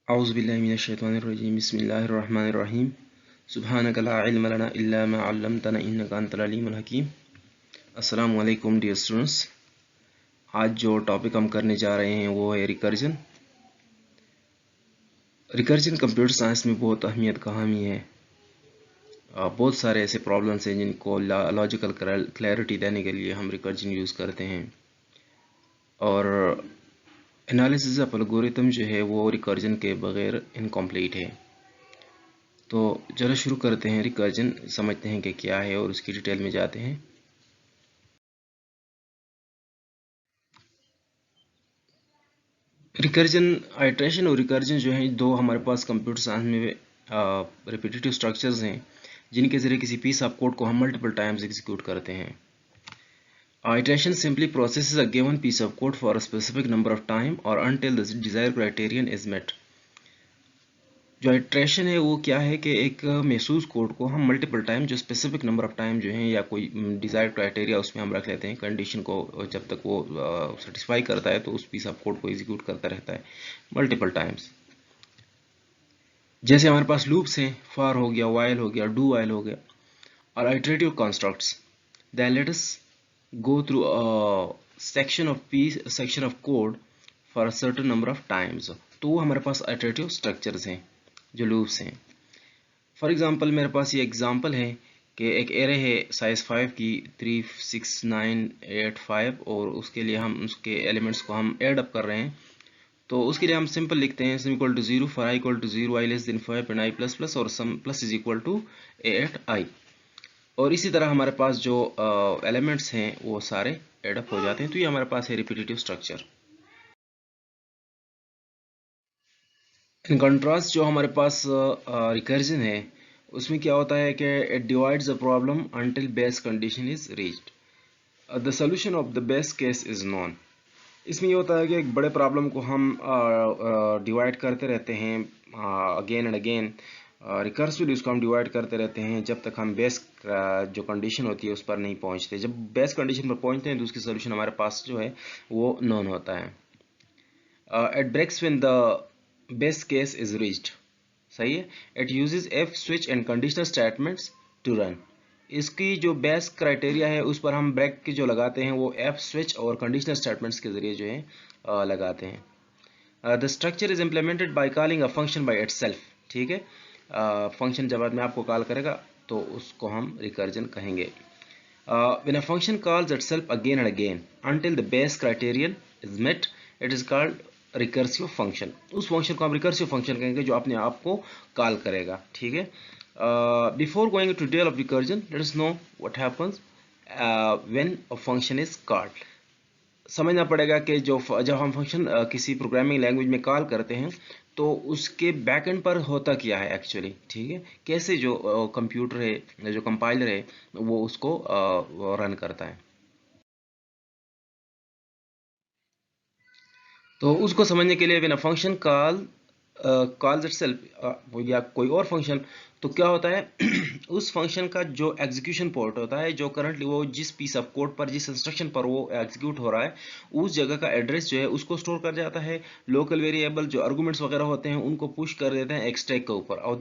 औज़ुबिल्लाहि मिनश्शैतानिर्रजीम बिस्मिल्लाहिर्रहमानिर्रहीम सुब्हानका ला इल्म लना इल्ला मा अल्लमतना इन्नका अंतल अलीमुल हकीम। अस्सलामु अलैकुम डियर स्टूडेंट्स। आज जो टॉपिक हम करने जा रहे हैं वो है रिकर्जन। रिकर्जन कंप्यूटर साइंस में बहुत अहमियत का हामी है। बहुत सारे ऐसे प्रॉब्लम्स हैं जिनको लॉजिकल क्लैरिटी देने के लिए हम रिकर्जन यूज़ करते हैं, और एनालिसिस ऑफ एल्गोरिथम जो है वो रिकर्जन के बगैर इनकम्प्लीट है। तो चलो शुरू करते हैं, रिकर्जन समझते हैं कि क्या है और उसकी डिटेल में जाते हैं। रिकर्जन, आइट्रेशन और रिकर्जन जो है दो हमारे पास कंप्यूटर साइंस में रिपीटेटिव स्ट्रक्चर्स हैं जिनके ज़रिए किसी पीस ऑफ कोड को हम मल्टीपल टाइम्स एग्जीक्यूट करते हैं। Iteration simply processes a given piece of code for a specific number of time or until the desired criterion is met. जो आइट्रेशन है वो क्या है कि एक महसूस कोड को हम मल्टीपल टाइम, जो स्पेसिफिक नंबर ऑफ टाइम जो है या कोई डिजायर्ड क्राइटेरिया उसमें हम रख लेते हैं, कंडीशन को जब तक वो सेटिस्फाई करता है तो उस पीस ऑफ कोड को एग्जीक्यूट करता रहता है मल्टीपल टाइम्स। जैसे हमारे पास लूप्स हैं, फॉर हो गया, वाइल हो गया, डू वाइल हो गया, और iterative constructs. Then let us go through a section of code for a certain number of times। तो वो हमारे पास iterative structures हैं जो loops हैं। फॉर एग्जांपल मेरे पास ये एग्जांपल है कि एक एरे है साइज 5 की 3 6 9 8 5, और उसके लिए हम उसके एलिमेंट्स को हम ऐड अप कर रहे हैं। तो उसके लिए हम सिंपल लिखते हैं sum equal to 0 for I equal to 0 I less than 5 and I plus plus, और sum plus is equal to a at I। और इसी तरह हमारे पास जो एलिमेंट्स हैं वो सारे एडअप हो जाते हैं। तो ये हमारे पास है रिपीटेटिव स्ट्रक्चर। इन कंट्रास्ट जो हमारे पास रिकर्जन है उसमें क्या होता है कि it divides the problem until base condition is reached, the solution of the best case is known. इसमें ये होता है कि एक बड़े प्रॉब्लम को हम डिवाइड करते रहते हैं अगेन एंड अगेन, रिकर्सिवली उसको हम डिवाइड करते रहते हैं जब तक हम बेस जो कंडीशन होती है उस पर नहीं पहुंचते। जब बेस कंडीशन पर पहुंचते हैं तो उसकी सोल्यूशन हमारे पास जो है वो नॉन होता है। It breaks when the best case is reached, सही है। It uses if switch and conditional statements to run. इसकी जो बेस क्राइटेरिया है उस पर हम ब्रेक की जो लगाते हैं वो एफ स्विच और कंडीशनल स्टेटमेंट्स के जरिए जो है लगाते हैं। The structure is implemented by calling a function by itself, ठीक है। फंक्शन जब बाद में आपको कॉल करेगा तो उसको हम रिकर्जन कहेंगे। When a function calls itself again and again until the base criterion is met, it is called recursive function। उस फंक्शन को हम रिकर्सिव फंक्शन कहेंगे जो अपने आप को कॉल करेगा, ठीक है। Before going to detail of recursion, let us know what happens when a function is called। समझना पड़ेगा कि जब हम फंक्शन किसी प्रोग्रामिंग लैंग्वेज में कॉल करते हैं तो उसके बैकएंड पर होता क्या है एक्चुअली, ठीक है। कैसे जो कंप्यूटर है, जो कंपाइलर है, वो उसको रन करता है। तो उसको समझने के लिए बिना फंक्शन कॉल्स इटसेल्फ या कोई और फंक्शन, तो क्या होता है उस फंक्शन का जो एग्जीक्यूशन पोर्ट होता है, जो करंटली वो जिस पीस ऑफ कोड पर, जिस इंस्ट्रक्शन पर वो एग्जीक्यूट हो रहा है, उस जगह का एड्रेस जो है उसको स्टोर कर जाता है। लोकल वेरिएबल जो आर्गुमेंट्स वगैरह होते हैं उनको पुश कर देते हैं एक स्टैक के ऊपर, और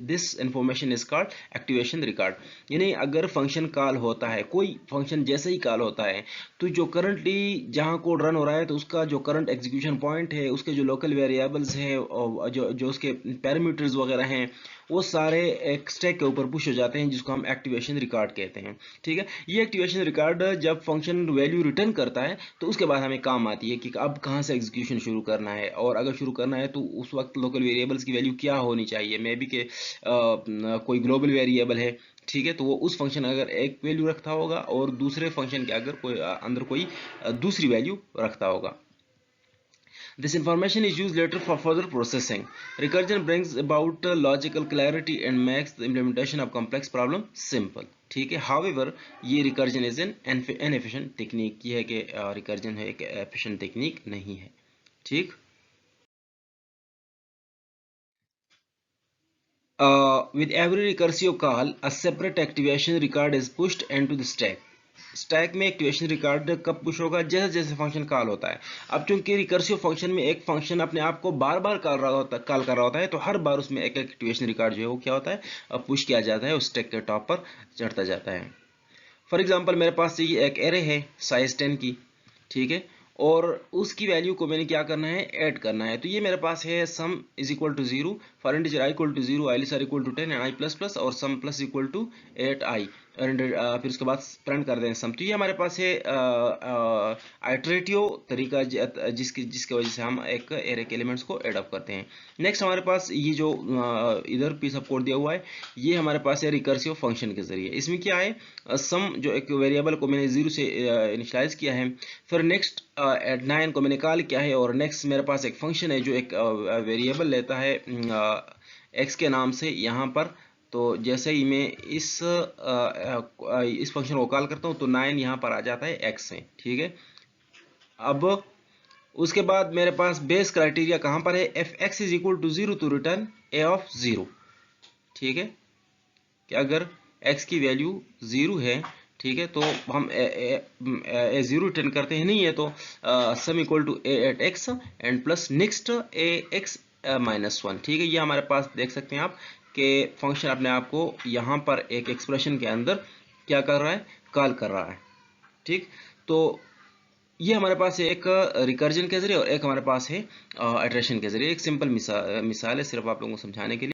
this information is called activation record. यानी अगर फंक्शन कॉल होता है, कोई फंक्शन जैसे ही कॉल होता है, तो जो करंटली जहां कोड रन हो रहा है तो उसका जो करंट एग्जीक्यूशन पॉइंट है, उसके जो लोकल वेरिएबल्स है और जो जो उसके पैरामीटर्स वगैरह हैं, वो सारे एक स्टैक के ऊपर पुश हो जाते हैं, जिसको हम एक्टिवेशन रिकॉर्ड कहते हैं, ठीक है। ये एक्टिवेशन रिकॉर्ड जब फंक्शन वैल्यू रिटर्न करता है तो उसके बाद हमें काम आती है कि अब कहाँ से एग्जीक्यूशन शुरू करना है, और अगर शुरू करना है तो उस वक्त लोकल वेरिएबल्स की वैल्यू क्या होनी चाहिए। मे बी के कोई ग्लोबल वेरिएबल है, ठीक है, तो वो उस फंक्शन अगर एक वैल्यू रखता होगा और दूसरे फंक्शन के अगर कोई अंदर कोई दूसरी वैल्यू रखता होगा। This information is used later for further processing. Recursion brings about logical clarity and makes the implementation of complex problem simple, ठीक है। However, ये recursion is an inefficient technique। ये है कि recursion है एक efficient technique नहीं है, ठीक। With every recursive call, a separate activation record is pushed into the stack। Stack में एक्टिवेशन रिकॉर्ड कब पुश होगा, जैसे जैसे फंक्शन कॉल होता है। अब चूंकि रिकर्सिव फंक्शन में एक फंक्शन अपने आप को बार बार कॉल कर रहा होता है, तो हर बार उसमें एक एक्टिवेशन रिकॉर्ड जो है वो क्या होता है, पुश किया जाता है, उस स्टैक के टॉप पर चढ़ता जाता है। फॉर एग्जाम्पल मेरे पास ये एक एरे है साइज 10 की, ठीक है, और उसकी वैल्यू को मैंने क्या करना है, ऐड करना है। तो ये मेरे पास है sum is equal to 0 for integer I equal to 0, I list equal to 10 and I plus plus, और sum plus equal to 8 I, फिर उसके बाद प्रिंट कर दें सम। तो ये हमारे पास है आइटरेटिव तरीका जिसकी वजह से हम एक एरे के एलिमेंट्स को एड अप करते हैं। नेक्स्ट हमारे पास ये जो इधर पीस ऑफ कोड दिया हुआ है, ये हमारे पास है रिकर्सिव फंक्शन के जरिए। इसमें क्या है, सम जो एक वेरिएबल को मैंने 0 से इनिशियलाइज किया है, फिर नेक्स्ट एट 9 को मैंने कॉल किया है, और नेक्स्ट मेरे पास एक फंक्शन है जो एक वेरिएबल लेता है x के नाम से यहाँ पर। तो जैसे ही मैं इस फंक्शन को कॉल करता हूँ तो 9 यहाँ पर आ जाता है x से, ठीक है। अब उसके बाद मेरे पास बेस क्राइटेरिया कहाँ पर है, F X is equal to 0 to return A of 0, ठीक है, कि अगर x की वैल्यू 0 है, ठीक है, तो हम ए 0 रिटर्न करते हैं, नहीं है तो sum equal to A at X and plus next A X minus 1, ठीक है। ये हमारे पास देख सकते हैं आप कि फंक्शन अपने आप को यहाँ पर एक एक्सप्रेशन के अंदर क्या कर रहा है, कॉल कर रहा है, ठीक। तो ये हमारे पास है एक रिकर्जन के जरिए और एक हमारे पास है इटरेशन के जरिए। एक सिंपल मिसाल है सिर्फ आप लोगों को समझाने के लिए।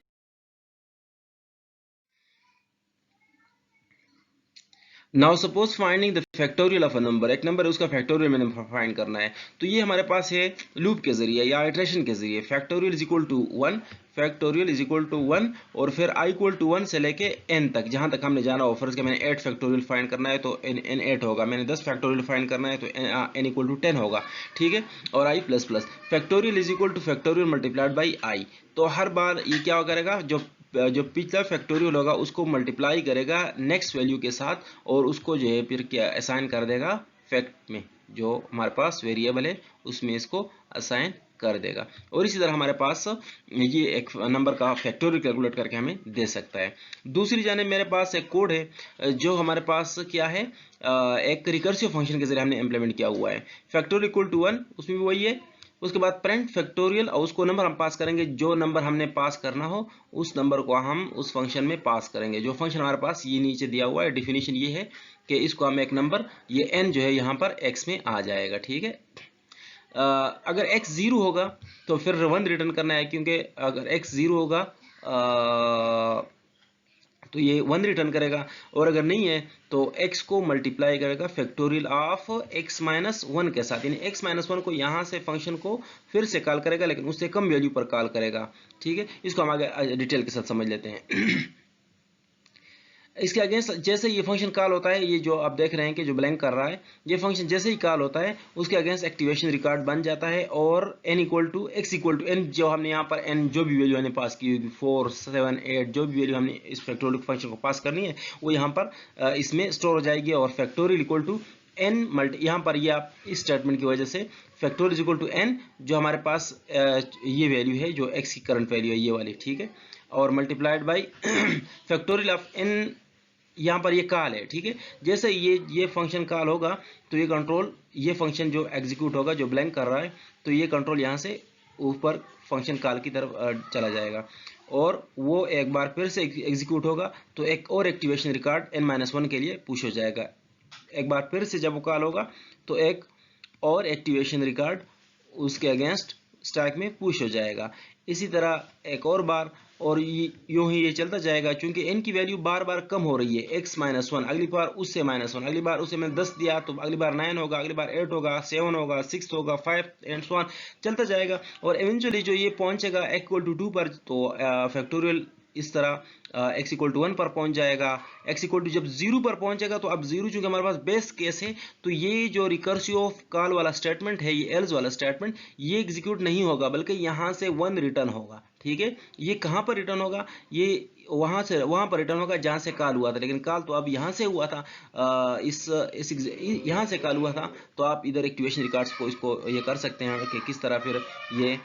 Now suppose finding the factorial of a number, एक नंबर है उसका फैक्टोरियल मैंने फाइंड करना है, तो ये हमारे पास है लूप के जरिए या इटरेशन के जरिए। Factorial is equal to 1, factorial is equal to 1, और फिर i इक्वल टू 1 से लेके n तक, जहां तक हमने जाना हो। फर्ज के मैंने 8 फैक्टोरियल फाइंड करना है तो n 8 होगा, मैंने 10 फैक्टोरियल फाइंड करना है तो n इक्वल टू 10 होगा, ठीक है, और i plus plus. Factorial is equal two factorial multiplied by i, तो हर बार ये क्या करेगा, जो पिछला फैक्टोरियल होगा उसको मल्टीप्लाई करेगा नेक्स्ट वैल्यू के साथ, और उसको जो है फिर क्या असाइन कर देगा फैक्ट में, जो हमारे पास वेरिएबल है उसमें इसको असाइन कर देगा। और इसी तरह हमारे पास ये एक नंबर का फैक्टोरियल कैलकुलेट करके हमें दे सकता है। दूसरी जाने मेरे पास एक कोड है जो हमारे पास क्या है, एक रिकर्सिव फंक्शन के जरिए हमने इंप्लीमेंट किया हुआ है। फैक्टोरियल इक्वल टू 1, उसमें भी वही है। उसके बाद प्रिंट फैक्टोरियल, और उसको नंबर हम पास करेंगे, जो नंबर हमने पास करना हो उस नंबर को हम उस फंक्शन में पास करेंगे। जो फंक्शन हमारे पास ये नीचे दिया हुआ है, डेफिनेशन ये है कि इसको हम एक नंबर, ये n जो है यहाँ पर x में आ जाएगा, ठीक है। अगर x 0 होगा तो फिर 1 रिटर्न करना है, क्योंकि अगर x 0 होगा तो ये 1 रिटर्न करेगा, और अगर नहीं है तो x को मल्टीप्लाई करेगा फैक्टोरियल ऑफ x माइनस 1 के साथ, यानी x माइनस 1 को यहाँ से फंक्शन को फिर से कॉल करेगा, लेकिन उससे कम वैल्यू पर कॉल करेगा, ठीक है। इसको हम आगे डिटेल के साथ समझ लेते हैं। इसके अगेंस्ट जैसे ये फंक्शन कॉल होता है, ये जो आप देख रहे हैं कि जो ब्लैंक कर रहा है, ये फंक्शन जैसे ही कॉल होता है उसके अगेंस्ट एक्टिवेशन रिकॉर्ड बन जाता है, और n equal to x equal to n, जो हमने यहाँ पर n जो भी वैल्यू हमने पास की होगी 4, 7, 8, जो भी वैल्यू हमने इस फैक्टोरियल फंक्शन को पास करनी है वो यहाँ पर इसमें स्टोर हो जाएगी। और factorial equal to n multi, यहाँ पर ये आप इस स्टेटमेंट की वजह से फैक्टोरियल इक्वल टू n, जो हमारे पास ये वैल्यू है जो x की करंट वैल्यू है ये वाली, ठीक है, और multiplied by factorial of n, यहाँ पर ये कॉल है, ठीक है। जैसे ये फंक्शन कॉल होगा तो ये कंट्रोल, ये फंक्शन जो एग्जीक्यूट होगा जो ब्लैंक कर रहा है, तो ये कंट्रोल यहाँ से ऊपर फंक्शन कॉल की तरफ चला जाएगा, और वो एक बार फिर से एग्जीक्यूट होगा तो एक और एक्टिवेशन रिकॉर्ड n-1 के लिए पुश हो जाएगा। एक बार फिर से जब वो कॉल होगा तो एक और एक्टिवेशन रिकॉर्ड उसके अगेंस्ट स्टैक में पुश हो जाएगा। इसी तरह एक और बार, और यूं ही ये चलता जाएगा, क्योंकि n की वैल्यू बार बार कम हो रही है, x माइनस 1, अगली बार उससे माइनस 1, अगली बार उसे मैंने 10 दिया तो अगली बार 9 होगा, अगली बार 8 होगा, 7 होगा, 6 होगा, 5 एंड सो ऑन चलता जाएगा, और इवेंचुअली जो ये पहुंचेगा x इक्वल टू 2 पर, तो फैक्टोरियल इस तरह x इक्वल टू 1 पर पहुंच जाएगा। x इक्वल टू जब 0 पर पहुंचेगा तो अब 0 चूंकि हमारे पास बेस केस है, तो ये जो रिकर्सिव ऑफ कॉल वाला स्टेटमेंट है, ये एल्स वाला स्टेटमेंट, ये एग्जीक्यूट नहीं होगा, बल्कि यहाँ से 1 रिटर्न होगा, ठीक है। ये कहाँ पर रिटर्न होगा, ये वहां पर रिटर्न होगा जहां से कॉल हुआ था, लेकिन कॉल तो अब यहाँ से हुआ था, यहाँ से कॉल हुआ था। तो आप इधर एक्टिवेशन रिकॉर्ड्स को इसको ये कर सकते हैं कि किस तरह फिर ये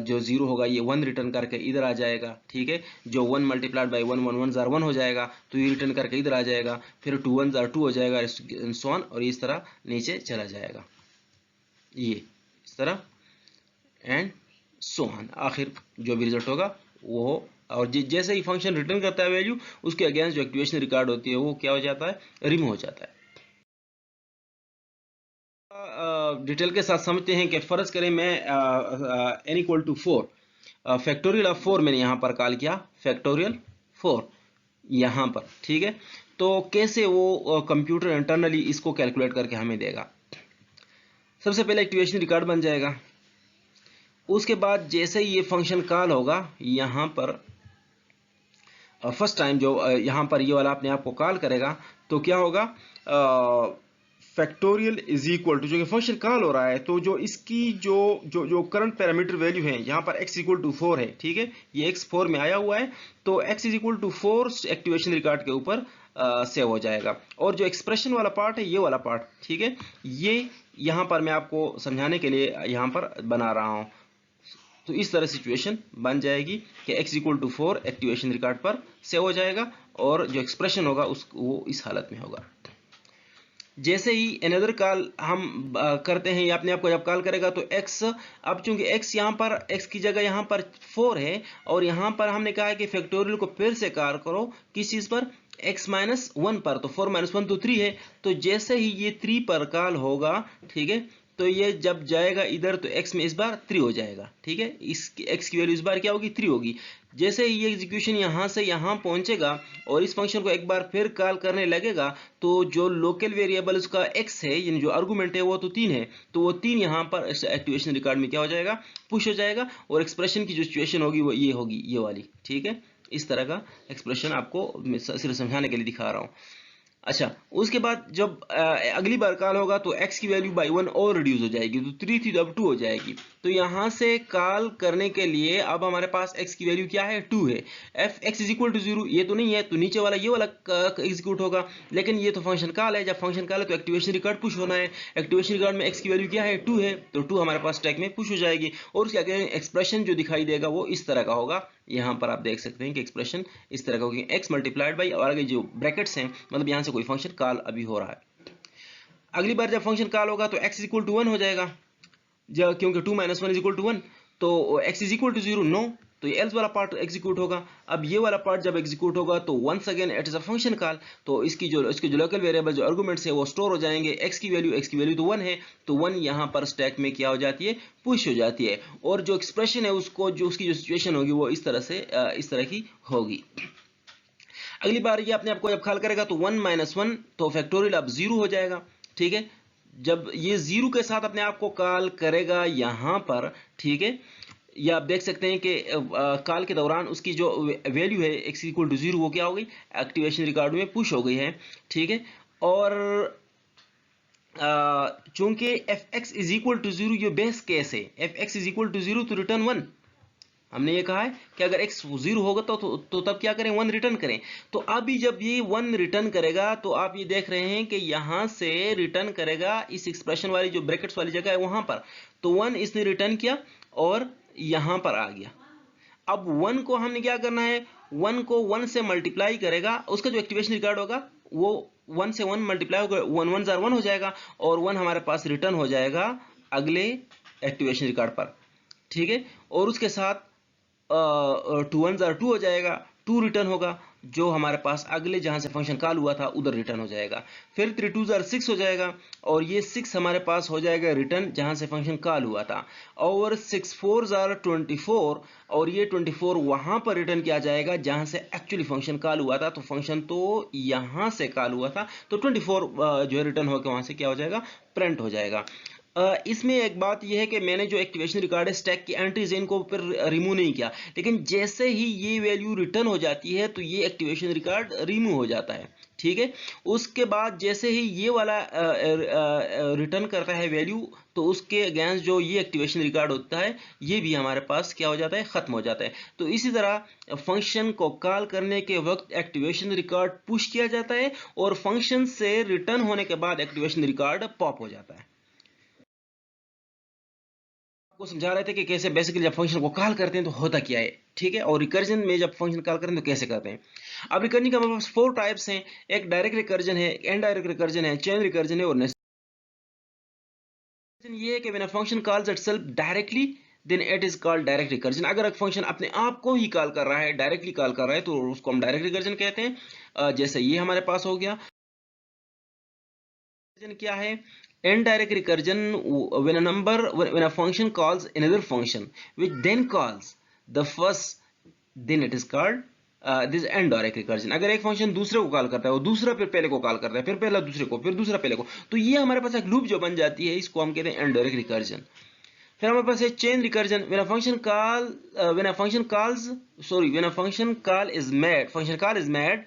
जो 0 होगा ये 1 रिटर्न करके इधर आ जाएगा, ठीक है। जो 1 मल्टीप्लाइड बाई 1 1 1 जार 1 हो जाएगा, तो ये रिटर्न करके इधर आ जाएगा। फिर 2 1 जार 2 हो जाएगा, सो ऑन, और इस तरह नीचे चला जाएगा, ये इस तरह एंड सो ऑन। आखिर जो भी रिजल्ट होगा वो, और जैसे ही फंक्शन रिटर्न करता है वैल्यू, उसके अगेंस्ट जो एक्टिवेशन रिकॉर्ड होती है वो क्या हो जाता है, रिमूव हो जाता है। डिटेल के साथ समझते हैं कि फर्ज करें मैं n equal to 4, factorial of 4 मैंने यहाँ पर कॉल किया, फैक्टोरियल 4 यहाँ पर, ठीक है। तो कैसे वो कंप्यूटर इंटरनली इसको कैलकुलेट करके हमें देगा। सबसे पहले एक्टिवेशन रिकॉर्ड बन जाएगा, उसके बाद जैसे ही ये फंक्शन कॉल होगा यहाँ पर फर्स्ट टाइम जो यहाँ पर ये वाला अपने आप को कॉल करेगा, तो क्या होगा, फैक्टोरियल इज इक्वल टू, जो कि फंक्शन कॉल हो रहा है, तो जो इसकी जो जो जो करंट पैरामीटर वैल्यू है यहाँ पर x इक्वल टू 4 है, ठीक है, ये x 4 में आया हुआ है, तो x is equal to 4 activation record के ऊपर सेव हो जाएगा। और जो एक्सप्रेशन वाला पार्ट है, ये वाला पार्ट, ठीक है, ये यहाँ पर मैं आपको समझाने के लिए यहाँ पर बना रहा हूँ। तो इस तरह सिचुएशन बन जाएगी कि x equal to 4 activation record पर सेव हो जाएगा, और जो एक्सप्रेशन होगा वो इस हालत में होगा। जैसे ही अनदर कॉल हम करते हैं, या अपने आप को जब कॉल करेगा, तो x, अब चूंकि x यहाँ पर, x की जगह यहाँ पर 4 है, और यहाँ पर हमने कहा है कि फैक्टोरियल को फिर से कॉल करो किस चीज पर, x माइनस 1 पर, तो 4 माइनस 1 तो 3 है। तो जैसे ही ये 3 पर कॉल होगा, ठीक है, तो ये जब जाएगा इधर, तो x में इस बार 3 हो जाएगा, ठीक है, इस x की वैल्यू इस बार क्या होगी, 3 होगी। जैसे ही ये एग्जीक्यूशन यहाँ से यहाँ पहुंचेगा और इस फंक्शन को एक बार फिर कॉल करने लगेगा, तो जो लोकल वेरिएबल उसका x है, यानी जो आर्गुमेंट है वो तो 3 है, तो वो 3 यहाँ पर एक्टिवेशन रिकॉर्ड में क्या हो जाएगा, पुश हो जाएगा, और एक्सप्रेशन की जो सिचुएशन होगी वो ये होगी, ये वाली, ठीक है। इस तरह का एक्सप्रेशन आपको सिर्फ समझाने के लिए दिखा रहा हूँ। अच्छा, उसके बाद जब अगली बार कॉल होगा, तो x की वैल्यू बाई 1 और रिड्यूस हो जाएगी, तो 3 थी तो अब 2 हो जाएगी। तो यहाँ से कॉल करने के लिए अब हमारे पास x की वैल्यू क्या है, 2 है। x इज इक्वल टू 0 ये तो नहीं है, तो नीचे वाला ये वाला एग्जीक्यूट होगा, लेकिन ये तो फंक्शन कॉल है। जब फंक्शन कॉल है तो एक्टिवेशन रिकॉर्ड पुश होना है। एक्टिवेशन रिकॉर्ड में x की वैल्यू क्या है, 2 है, तो 2 हमारे पास स्टैक में पुश हो जाएगी, और उसके आगे एक्सप्रेशन जो दिखाई देगा वो इस तरह का होगा। यहाँ पर आप देख सकते हैं कि एक्सप्रेशन इस तरह का होगी, x मल्टीप्लाइड बाई, और आगे जो ब्रैकेट्स हैं, मतलब यहाँ से कोई फंक्शन कॉल अभी हो रहा है। अगली बार जब फंक्शन कॉल होगा तो x इक्वल टू 1 हो जाएगा, क्योंकि 2 माइनस 1 इज इक्वल टू 1, तो x is equal to 0, no, तो ये एल्स वाला पार्ट एग्जीक्यूट होगा। अब ये वाला पार्ट जब एग्जीक्यूट होगा, तो once again it is a function call, तो इसकी जो लोकल वेरिएबल जो आर्गुमेंट्स है वो स्टोर हो जाएंगे। x की वैल्यू तो 1 है, तो 1 यहाँ पर स्टैक में क्या हो जाती है, पुश हो जाती है, और जो एक्सप्रेशन है उसको जो उसकी जो सिचुएशन होगी वो इस तरह की होगी। अगली बार ये अपने आप को जब कॉल करेगा, तो 1 माइनस 1, तो फैक्टोरियल अब 0 हो जाएगा, ठीक है। जब ये 0 के साथ अपने आप को कॉल करेगा यहाँ पर, ठीक है, या आप देख सकते हैं कि कॉल के दौरान उसकी जो वैल्यू है x इक्वल टू 0 वो क्या हो गई, एक्टिवेशन रिकॉर्ड में पुश हो गई है, ठीक है। और चूंकि fx इज इक्वल टू 0 ये बेस केस है, fx इज इक्वल टू 0 तो रिटर्न 1, हमने ये कहा है कि अगर x 0 होगा तो तब क्या करें, 1 रिटर्न करें। तो अभी जब ये 1 रिटर्न करेगा, तो आप ये देख रहे हैं कि यहां से रिटर्न करेगा इस एक्सप्रेशन वाली जो ब्रैकेट्स वाली जगह है वहां पर, तो 1 इसने रिटर्न किया और यहां पर आ गया। अब 1 को हमने क्या करना है, 1 को 1 से मल्टीप्लाई करेगा, उसका जो एक्टिवेशन रिकॉर्ड होगा वो 1 से 1 मल्टीप्लाई होगा, 1 1 जार 1 हो जाएगा, और 1 हमारे पास रिटर्न हो जाएगा अगले एक्टिवेशन रिकॉर्ड पर, ठीक है। और उसके साथ 2 1 जार 2 हो जाएगा, 2 रिटर्न होगा, जो हमारे पास अगले जहां से फंक्शन कॉल हुआ था उधर रिटर्न हो जाएगा। फिर 3 2 जार 6 हो जाएगा, और ये 6 हमारे पास हो जाएगा रिटर्न जहां से फंक्शन कॉल हुआ था, और 6 4 जार 24, और ये 24 वहां पर रिटर्न किया जाएगा जहां से एक्चुअली फंक्शन कॉल हुआ था। तो फंक्शन तो यहां से कॉल हुआ था, तो 24 जो है रिटर्न होकर वहां से क्या हो जाएगा, प्रिंट हो जाएगा। इसमें एक बात यह है कि मैंने जो एक्टिवेशन रिकॉर्ड है स्टैक की एंट्रीज इनको फिर रिमूव नहीं किया, लेकिन जैसे ही ये वैल्यू रिटर्न हो जाती है तो ये एक्टिवेशन रिकॉर्ड रिमूव हो जाता है, ठीक है। उसके बाद जैसे ही ये वाला रिटर्न करता है वैल्यू, तो उसके अगेंस्ट जो ये एक्टिवेशन रिकॉर्ड होता है ये भी हमारे पास क्या हो जाता है, खत्म हो जाता है। तो इसी तरह फंक्शन को कॉल करने के वक्त एक्टिवेशन रिकॉर्ड पुश किया जाता है और फंक्शन से रिटर्न होने के बाद एक्टिवेशन रिकॉर्ड पॉप हो जाता है। आपको समझा रहे थे कि कैसे बेसिकली जब फंक्शन को कॉल करते हैं तो होता क्या है, ठीक है, और रिकर्जन में जब फंक्शन कॉल करते हैं तो कैसे करते हैं। अब रिकर्जन के हमारे पास 4 टाइप्स हैं। एक डायरेक्ट रिकर्जन है, इनडायरेक्ट रिकर्जन है, चेन रिकर्जन है और नेस्टेड रिकर्जन। ये है कि when a function calls itself directly then it is called direct recursion. अगर एक फंक्शन अपने आप को ही कॉल कर रहा है, डायरेक्टली कॉल कर रहा है, तो उसको हम डायरेक्ट रिकर्जन कहते हैं। जैसे ये हमारे पास हो गया। रिकर्जन क्या है? Indirect recursion, when a function calls another function which then calls the first, then it is called this indirect recursion। अगर एक फंक्शन दूसरे को कॉल करता है और दूसरा फिर पहले को कॉल करता है, फिर पहला दूसरे को, फिर दूसरा पहले को, तो ये हमारे पास एक लूप जो बन जाती है, इसको हम कहते हैं इनडायरेक्ट रिकर्जन। फिर हमारे पास है chain recursion. when a function call is made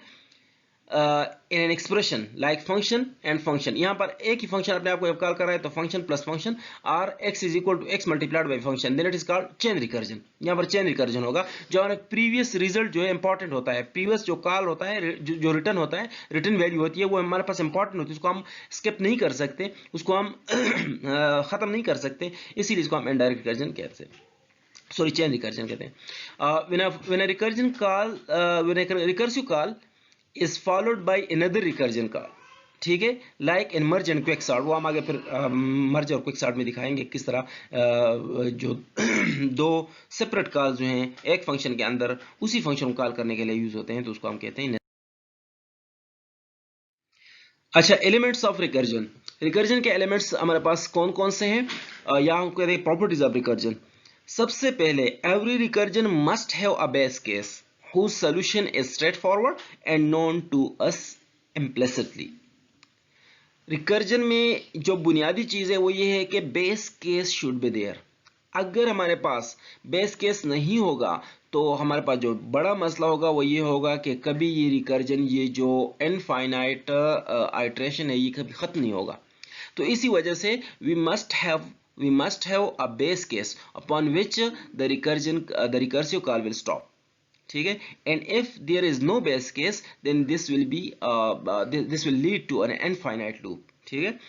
in an expression like function and function। यहाँ पर एक ही फंक्शन अपने आप को कॉल कर रहा है, तो फंक्शन प्लस फंक्शन और x is equal to x multiplied by function, then it is called chain recursion. यहाँ पर चेन रिकर्जन होगा। जो हमारा प्रीवियस रिजल्ट जो है इंपॉर्टेंट होता है, प्रीवियस जो कॉल होता है, जो रिटर्न होता है, रिटर्न वैल्यू होती है, वो हमारे पास इंपॉर्टेंट होती है, उसको हम स्किप नहीं कर सकते, उसको हम खत्म नहीं कर सकते, इसीलिए इसको हम इनडायरेक्ट रिकर्जन कहते हैं, सॉरी चेन रिकर्जन कहते हैं। when a recursive call is followed by another recursion call, ठीक है, like in merge and quick sort. वो हम आगे फिर मर्ज और क्विक सॉर्ट में दिखाएंगे किस तरह जो दो सेपरेट कॉल जो हैं एक फंक्शन के अंदर उसी फंक्शन को कॉल करने के लिए यूज होते हैं, तो उसको हम कहते हैं। अच्छा, एलिमेंट्स ऑफ रिकर्जन। रिकर्जन के एलिमेंट्स हमारे पास कौन कौन से हैं, या हम कहते हैं प्रॉपर्टीज ऑफ रिकर्जन। सबसे पहले, every recursion must have a base case whose solution is straightforward and known to us implicitly। रिकर्जन में जो बुनियादी चीज है वो ये है कि base case should be there. अगर हमारे पास बेस केस नहीं होगा तो हमारे पास जो बड़ा मसला होगा वो ये होगा कि कभी ये रिकर्जन, ये जो इनफाइनाइट आइट्रेशन है, ये कभी खत्म नहीं होगा। तो इसी वजह से we must have a base case upon which the recursive call will stop, ठीक है। And if there is no base case then this will lead to an infinite loop, ठीक है।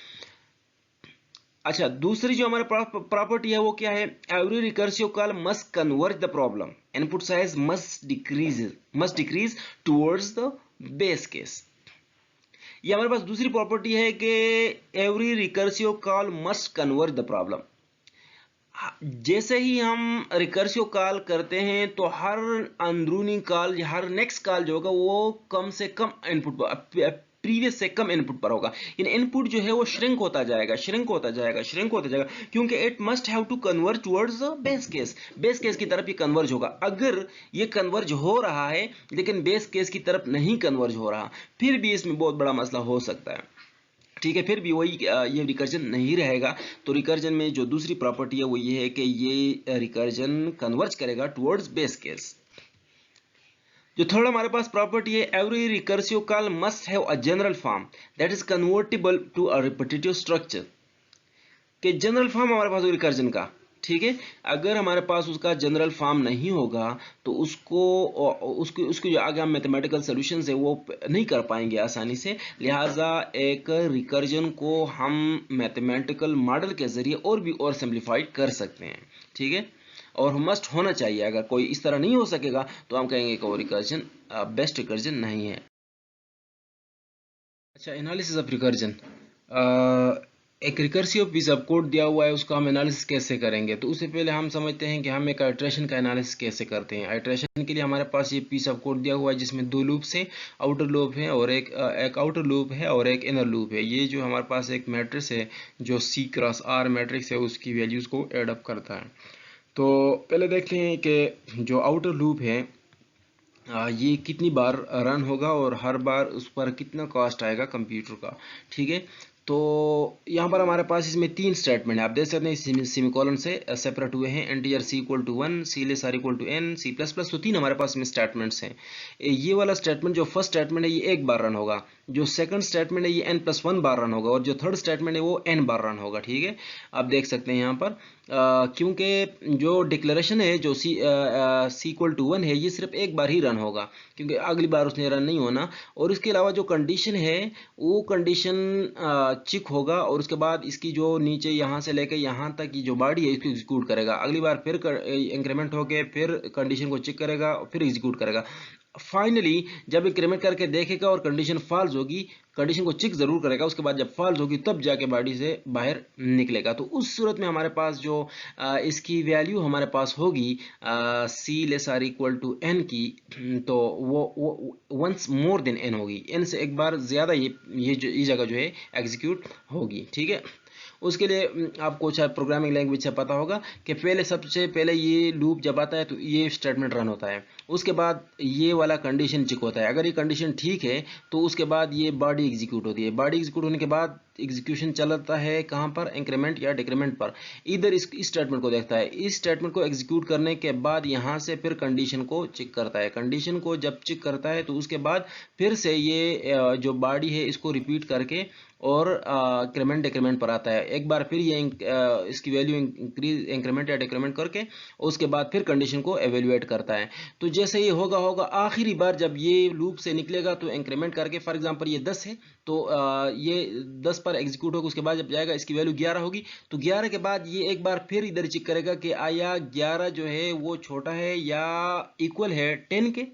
अच्छा, दूसरी जो हमारे प्रॉपर्टी है वो क्या है? Every recursive call must converge the problem, input size must decrease towards the base case. ये हमारे पास दूसरी प्रॉपर्टी है कि every recursive call must converge the problem. जैसे ही हम रिकर्सिव कॉल करते हैं तो हर अंदरूनी कॉल, हर नेक्स्ट कॉल जो होगा वो कम से कम इनपुट, प्रीवियस से कम इनपुट पर होगा। इन इनपुट जो है वो श्रिंक होता जाएगा, क्योंकि it must have to converge towards the base case की तरफ ये कन्वर्ज होगा। अगर ये कन्वर्ज हो रहा है लेकिन बेस केस की तरफ नहीं कन्वर्ज हो रहा, फिर भी इसमें बहुत बड़ा मसला हो सकता है, ठीक है, फिर भी वही ये रिकर्जन नहीं रहेगा। तो रिकर्जन में जो दूसरी प्रॉपर्टी है वो ये है कि ये रिकर्जन कन्वर्ज करेगा टुवर्ड्स बेस केस। जो थर्ड हमारे पास प्रॉपर्टी है, every recursive call must have a general form that is convertible to a repetitive structure. कि जनरल फॉर्म हमारे पास रिकर्जन का, ठीक है, अगर हमारे पास उसका जनरल फॉर्म नहीं होगा तो उसको जो आगे हम मैथमेटिकल सॉल्यूशंस है वो नहीं कर पाएंगे आसानी से। लिहाजा एक रिकर्जन को हम मैथमेटिकल मॉडल के जरिए और सिंप्लीफाइड कर सकते हैं, ठीक है, और मस्ट होना चाहिए। अगर कोई इस तरह नहीं हो सकेगा तो हम कहेंगे कि वो रिकर्जन बेस्ट रिकर्जन नहीं है। अच्छा, एनालिसिस ऑफ रिकर्जन। एक रिकर्सिव पीस ऑफ कोड दिया हुआ है, उसका हम एनालिसिस कैसे करेंगे। तो उससे पहले हम समझते हैं कि हम एक आइट्रेशन का एनालिसिस कैसे करते हैं। आइट्रेशन के लिए हमारे पास ये पीस ऑफ कोड दिया हुआ है जिसमें दो लूप्स हैं, आउटर लूप है और एक आउटर लूप है और एक इनर लूप है। ये जो हमारे पास एक मैट्रिक्स है जो C क्रॉस R मैट्रिक्स है उसकी वैल्यूज़ को एड अप करता है। तो पहले देख लें कि जो आउटर लूप है ये कितनी बार रन होगा और हर बार उस पर कितना कॉस्ट आएगा कंप्यूटर का, ठीक है। तो यहाँ पर हमारे पास इसमें 3 स्टेटमेंट है, आप देख सकते हैं सेमीकोलन से सेपरेट हुए हैं। Integer C equal to 1, C less R equal to N, C plus plus. तो 3 हमारे पास में स्टेटमेंट्स हैं। ये वाला स्टेटमेंट जो फर्स्ट स्टेटमेंट है ये एक बार रन होगा, जो सेकंड स्टेटमेंट है ये n+1 बार रन होगा और जो थर्ड स्टेटमेंट है वो n बार रन होगा। ठीक है, आप देख सकते हैं यहाँ पर क्योंकि जो डिक्लेरेशन है जो c=1 है ये सिर्फ एक बार ही रन होगा, क्योंकि अगली बार उसने रन नहीं होना। और इसके अलावा जो कंडीशन है वो कंडीशन चेक होगा और उसके बाद इसकी जो नीचे यहाँ से लेकर यहाँ तक की जो बॉडी है इसको एग्जीक्यूट करेगा। अगली बार फिर इंक्रीमेंट होके फिर कंडीशन को चेक करेगा और फिर एग्जीक्यूट करेगा। फाइनली जब इंक्रीमेंट करके देखेगा और कंडीशन फॉल्स होगी, कंडीशन को चेक जरूर करेगा, उसके बाद जब फॉल्स होगी तब जाके बॉडी से बाहर निकलेगा। तो उस सूरत में हमारे पास जो इसकी वैल्यू हमारे पास होगी c<n की, तो वो वंस मोर देन n होगी, n से एक बार ज्यादा ये जगह जो है एग्जीक्यूट होगी। ठीक है, उसके लिए आपको चाहे प्रोग्रामिंग लैंग्वेज से पता होगा कि सबसे पहले ये लूप जब आता है तो ये स्टेटमेंट रन होता है, उसके बाद ये वाला कंडीशन चेक होता है। अगर ये कंडीशन ठीक है तो उसके बाद ये बॉडी एग्जीक्यूट होती है। बॉडी एग्जीक्यूट होने के बाद एग्जीक्यूशन चलता है कहाँ पर, इंक्रीमेंट या डिक्रीमेंट पर। इधर इस स्टेटमेंट को देखता है, इस स्टेटमेंट को एग्जीक्यूट करने के बाद यहाँ से फिर कंडीशन को चेक करता है। कंडीशन को जब चेक करता है तो उसके बाद फिर से ये जो बॉडी है इसको रिपीट करके और इंक्रीमेंट डिक्रीमेंट पर आता है। एक बार फिर ये इसकी वैल्यू इंक्रीमेंट या डिक्रीमेंट करके उसके बाद फिर कंडीशन को एवेल्युएट करता है। तो जैसे ये होगा आखिरी बार जब ये लूप से निकलेगा तो इंक्रीमेंट करके, फॉर एग्जांपल ये 10 है तो ये 10 पर एग्जीक्यूट होगा। उसके बाद जब जाएगा इसकी वैल्यू 11 होगी तो 11 के बाद ये एक बार फिर इधर चेक करेगा कि आया 11 जो है वो छोटा है या इक्वल है 10 के।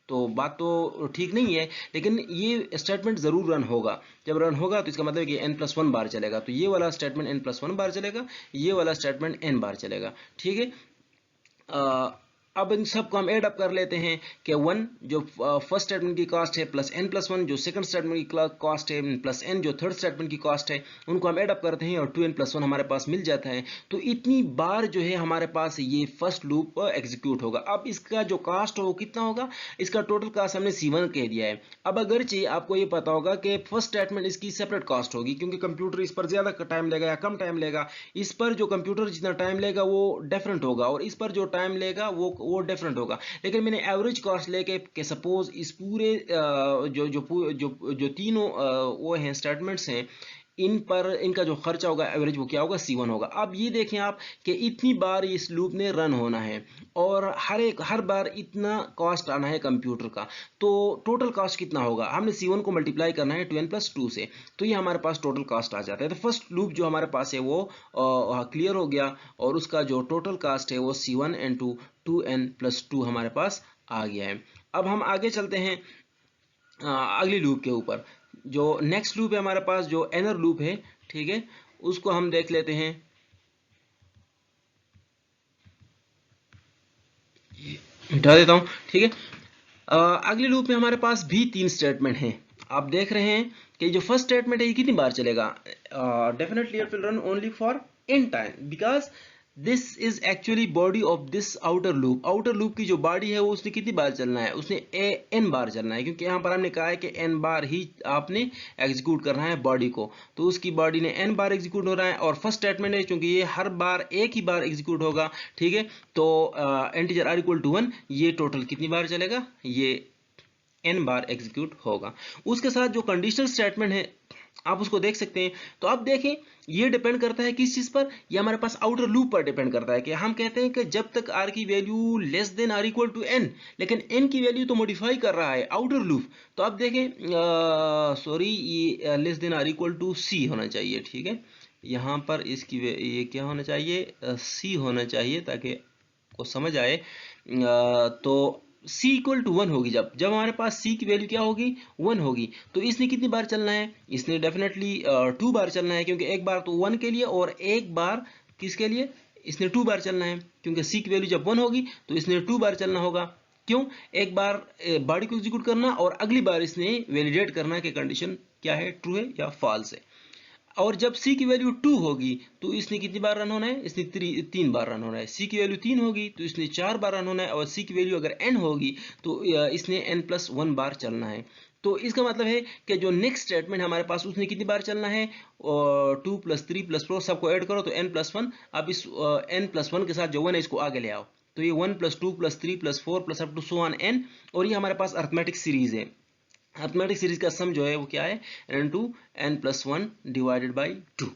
तो बात तो ठीक नहीं है, लेकिन ये स्टेटमेंट जरूर रन होगा। जब रन होगा तो इसका मतलब है कि n+1 बार चलेगा, तो ये वाला स्टेटमेंट n+1 बार चलेगा, ये वाला स्टेटमेंट n बार चलेगा। ठीक है, अब इन सब को हम एड अप कर लेते हैं कि 1 जो फर्स्ट स्टेटमेंट की कॉस्ट है प्लस n+1 जो सेकंड स्टेटमेंट की कॉस्ट है प्लस n जो थर्ड स्टेटमेंट की कॉस्ट है, उनको हम एड अप करते हैं और 2n+1 हमारे पास मिल जाता है। तो इतनी बार जो है हमारे पास ये फर्स्ट लूप एग्जीक्यूट होगा। अब इसका जो कॉस्ट हो कितना होगा, इसका टोटल कॉस्ट हमने c1 कह दिया है। अब अगरचे आपको ये पता होगा कि फर्स्ट स्टेटमेंट इसकी सेपरेट कॉस्ट होगी, क्योंकि कंप्यूटर इस पर ज्यादा टाइम लेगा या कम टाइम लेगा, इस पर जो कंप्यूटर जितना टाइम लेगा वो डिफरेंट होगा और इस पर जो टाइम लेगा वो डिफरेंट होगा। लेकिन मैंने एवरेज कॉस्ट लेके कि सपोज इस पूरे जो तीनों वो हैं स्टेटमेंट्स हैं, इन पर इनका जो खर्चा होगा एवरेज वो क्या होगा, c1 होगा। अब ये देखें आप कि इतनी बार इस लूप ने रन होना है और हर बार इतना कॉस्ट आना है कंप्यूटर का, तो टोटल कॉस्ट कितना होगा, हमने c1 को मल्टीप्लाई करना है 2n+2 से, तो ये हमारे पास टोटल कॉस्ट आ जाता है। तो फर्स्ट लूप जो हमारे पास है वो क्लियर हो गया और उसका जो टोटल कॉस्ट है वो c1 into 2n+2 हमारे पास आ गया है। अब हम आगे चलते हैं अगली लूप के ऊपर। जो नेक्स्ट लूप है हमारे पास जो एनर लूप है, ठीक है, उसको हम देख लेते हैं। हटा देता हूं, ठीक है। अगली लूप में हमारे पास भी 3 स्टेटमेंट हैं। आप देख रहे हैं कि जो फर्स्ट स्टेटमेंट है ये कितनी बार चलेगा, definitely it will run only for n time because this is actually body of this outer loop. Outer loop की जो बॉडी है वो उसने कितनी बार चलना है, उसने n बार चलना है, क्योंकि यहाँ पर हमने कहा है कि n बार ही आपने एग्जीक्यूट करना है बॉडी को, तो उसकी बॉडी ने n बार एग्जीक्यूट हो रहा है। और फर्स्ट स्टेटमेंट है क्योंकि ये हर बार एक ही बार एग्जीक्यूट होगा, ठीक है, तो इंटीजर r=1 ये टोटल कितनी बार चलेगा, ये n बार एग्जीक्यूट होगा। उसके साथ जो कंडीशनल स्टेटमेंट है आप उसको देख सकते हैं। तो अब देखें ये डिपेंड करता है किस चीज पर, ये हमारे पास आउटर लूप पर डिपेंड करता है कि हम कहते हैं कि जब तक r की वैल्यू लेस देन r=n, लेकिन n की वैल्यू तो मॉडिफाई कर रहा है आउटर लूप। तो अब देखें सॉरी ये लेस देन r=c होना चाहिए, ठीक है, यहाँ पर इसकी ये क्या होना चाहिए, c होना चाहिए ताकि को समझ आए। तो c=1 होगी, जब हमारे पास c की वैल्यू क्या होगी, 1 होगी, तो इसने कितनी बार चलना है, इसने डेफिनेटली 2 बार चलना है, क्योंकि एक बार तो 1 के लिए और एक बार किसके लिए, इसने 2 बार चलना है, क्योंकि c की वैल्यू जब 1 होगी तो इसने 2 बार चलना होगा। क्यों, एक बार बॉडी को एग्जीक्यूट करना और अगली बार इसने वैलिडेट करना कि कंडीशन क्या है, ट्रू है या फॉल्स है। और जब c की वैल्यू 2 होगी तो इसने कितनी बार रन होना है, इसने 3 बार रन होना है। c की वैल्यू 3 होगी तो इसने 4 बार रन होना है, और c की वैल्यू अगर n होगी तो इसने n+1 बार चलना है। तो इसका मतलब है कि जो नेक्स्ट स्टेटमेंट हमारे पास उसने कितनी बार चलना है, 2 + 3 + 4 सबको ऐड करो तो n+1। अब इस n+1 के साथ जो 1 है इसको आगे ले आओ, तो ये 1 + 2 + 3 + 4 + up to so on n, और ये हमारे पास अरिथमेटिक सीरीज है। अरिथमेटिक सीरीज का सम जो है वो क्या है, n to n plus 1 divided by 2।